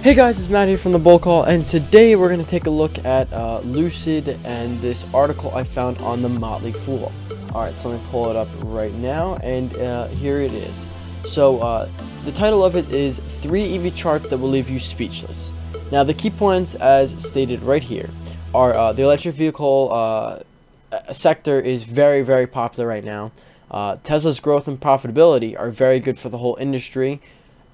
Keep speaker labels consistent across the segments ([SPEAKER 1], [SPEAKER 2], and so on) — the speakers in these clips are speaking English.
[SPEAKER 1] Hey guys, it's Matt here from the Bull Call, and today we're going to take a look at Lucid and this article I found on the Motley Fool. Alright, so let me pull it up right now, and here it is. So, the title of it is 3 EV charts that will leave you speechless. Now, the key points, as stated right here, are the electric vehicle sector is very, very popular right now. Tesla's growth and profitability are very good for the whole industry.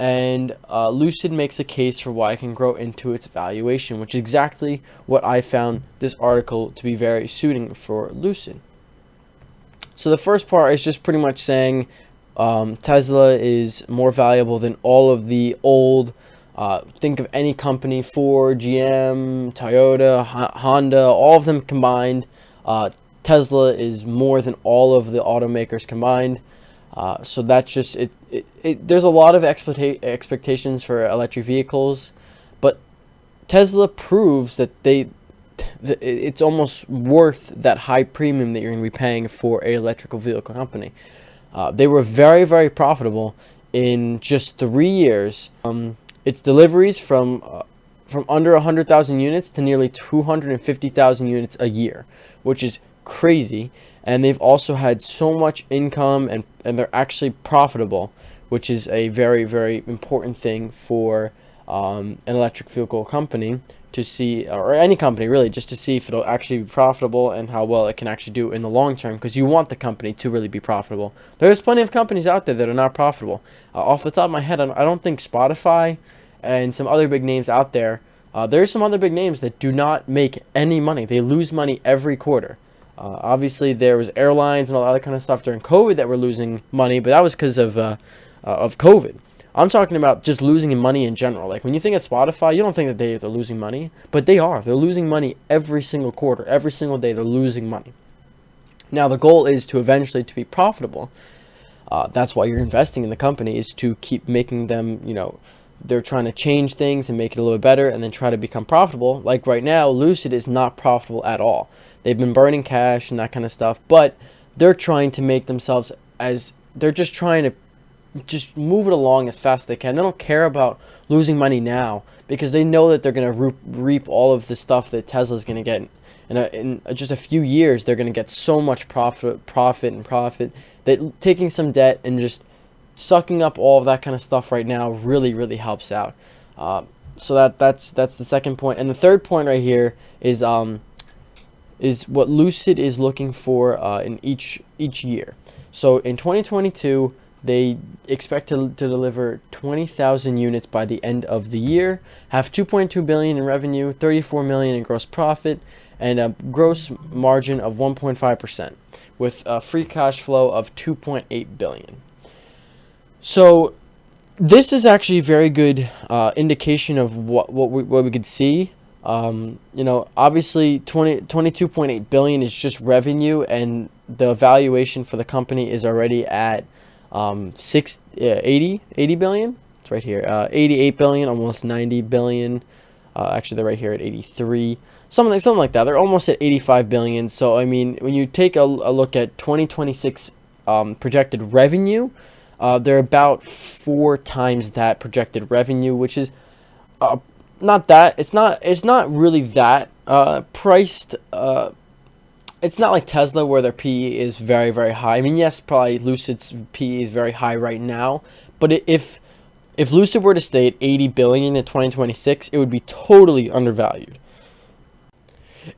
[SPEAKER 1] And Lucid makes a case for why it can grow into its valuation, which is exactly what I found this article to be very suiting for Lucid. So the first part is just pretty much saying Tesla is more valuable than all of the old, think of any company, Ford, GM, Toyota, Honda, all of them combined. Tesla is more than all of the automakers combined. So that's just it. There's a lot of expectations for electric vehicles, but Tesla proves that it's almost worth that high premium that you're going to be paying for an electrical vehicle company. They were very, very profitable in just 3 years. Its deliveries from under 100,000 units to nearly 250,000 units a year, which is crazy. And they've also had so much income, and they're actually profitable, which is a very, very important thing for an electric vehicle company to see, or any company really, just to see if it'll actually be profitable and how well it can actually do in the long term, because you want the company to really be profitable. There's plenty of companies out there that are not profitable. Off the top of my head, I don't think Spotify and some other big names out there, there's some other big names that do not make any money. They lose money every quarter. Obviously, there was airlines and all that other kind of stuff during COVID that were losing money, but that was because of COVID. I'm talking about just losing money in general. Like, when you think of Spotify, you don't think that they're losing money, but they are. They're losing money every single quarter. Every single day, they're losing money. Now, the goal is to eventually to be profitable. That's why you're investing in the company, is to keep making them, they're trying to change things and make it a little better and then try to become profitable. Like right now, Lucid is not profitable at all. They've been burning cash and that kind of stuff, but they're trying to make themselves they're just trying to just move it along as fast as they can. They don't care about losing money now, because they know that they're going to reap all of the stuff that Tesla's going to get. In just a few years, they're going to get so much profit that taking some debt and just sucking up all of that kind of stuff right now really, really helps out. So that's the second point. And the third point right here is what Lucid is looking for in each year. So in 2022, they expect to deliver 20,000 units by the end of the year, have 2.2 billion in revenue, 34 million in gross profit, and a gross margin of 1.5%, with a free cash flow of 2.8 billion. So this is actually a very good indication of what we could see. Obviously 22.8 billion is just revenue, and the valuation for the company is already at 80 billion. It's right here, 88 billion, almost 90 billion. Actually, they're right here at 83, something like that. They're almost at 85 billion. So I mean, when you take a look at 2026 projected revenue, they're about 4 times that projected revenue, which is not that it's not really that priced. It's not like Tesla, where their PE is very, very high. I mean, yes, probably Lucid's PE is very high right now, but if Lucid were to stay at 80 billion in 2026, it would be totally undervalued.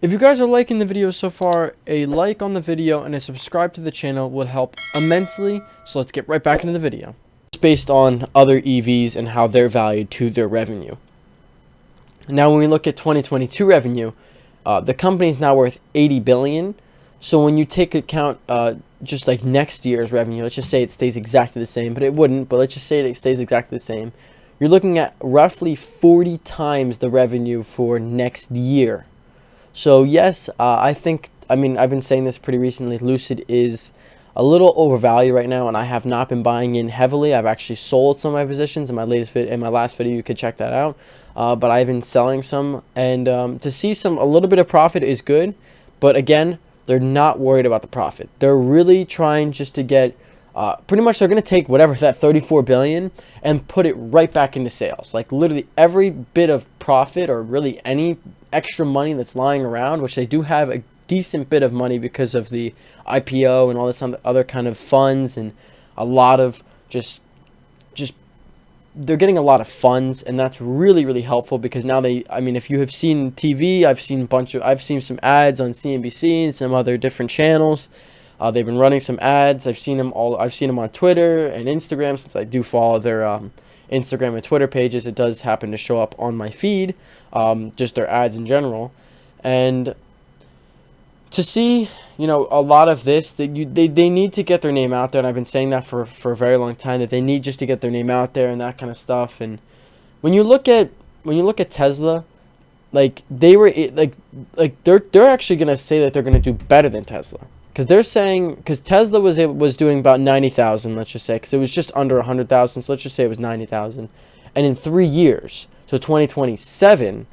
[SPEAKER 1] If you guys are liking the video so far, a like on the video and a subscribe to the channel would help immensely. So let's get right back into the video. It's based on other EVs and how they're valued to their revenue. Now, when we look at 2022 revenue, the company is now worth 80 billion. So when you take account just like next year's revenue, let's just say it stays exactly the same, but it wouldn't, but let's just say it stays exactly the same. You're looking at roughly 40 times the revenue for next year. So yes, I've been saying this pretty recently, Lucid is a little overvalued right now, and I have not been buying in heavily. I've actually sold some of my positions in my last video. You could check that out. But I've been selling some, and to see a little bit of profit is good. But again, they're not worried about the profit. They're really trying just to get Pretty much they're going to take whatever, that 34 billion, and put it right back into sales. Like literally every bit of profit, or really any extra money that's lying around, which they do have a decent bit of money because of the IPO and all this other kind of funds, and a lot of just they're getting a lot of funds, and that's really, really helpful, because now I mean, if you have seen TV, I've seen some ads on CNBC and some other different channels. They've been running some ads. I've seen them on Twitter and Instagram, since I do follow their Instagram and Twitter pages. It does happen to show up on my feed, just their ads in general. And to see, you know, a lot of this, that they need to get their name out there, and I've been saying that for a very long time, that they need just to get their name out there and that kind of stuff. And when you look at Tesla, like they're actually gonna say that they're gonna do better than Tesla, because they're saying, because Tesla was doing about 90,000, let's just say, because it was just under 100,000, so let's just say it was 90,000, and in 3 years, so 2027,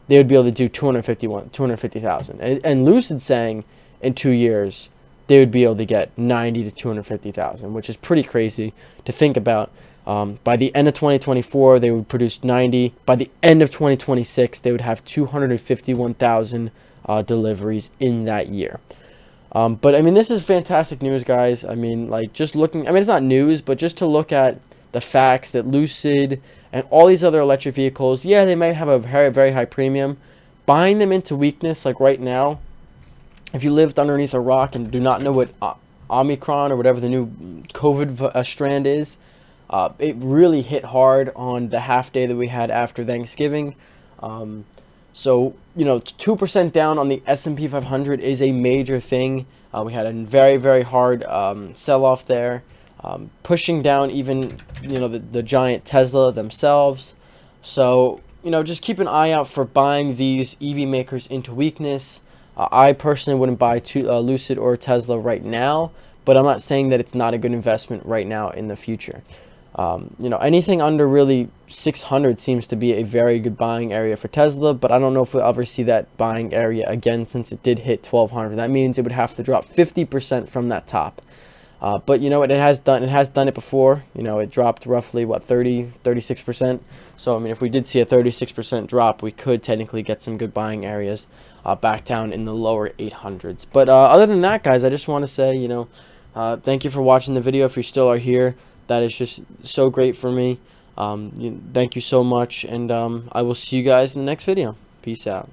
[SPEAKER 1] they would be able to do 250,000. And Lucid saying in 2 years they would be able to get 90 to 250,000, which is pretty crazy to think about. By the end of 2024, they would produce 90. By the end of 2026, they would have 251,000 deliveries in that year. But I mean, this is fantastic news, guys. I mean, like, just looking, I mean, it's not news, but just to look at the facts that Lucid and all these other electric vehicles, yeah, they might have a very, very high premium. Buying them into weakness, like right now, if you lived underneath a rock and do not know what Omicron or whatever the new COVID strand is, it really hit hard on the half day that we had after Thanksgiving. So, you know, 2% down on the S&P 500 is a major thing. We had a very, very hard sell-off there, pushing down even, you know, the giant Tesla themselves. So, you know, just keep an eye out for buying these EV makers into weakness. I personally wouldn't buy Lucid or Tesla right now, but I'm not saying that it's not a good investment right now in the future. You know, anything under really 600 seems to be a very good buying area for Tesla, but I don't know if we'll ever see that buying area again, since it did hit 1200. That means it would have to drop 50% from that top. But you know what, it has done it before. You know, it dropped roughly, what, 36%. So I mean, if we did see a 36% drop, we could technically get some good buying areas back down in the lower 800s. But other than that, guys, I just want to say, you know, thank you for watching the video. If you still are here, that is just so great for me. Thank you so much, and I will see you guys in the next video. Peace out.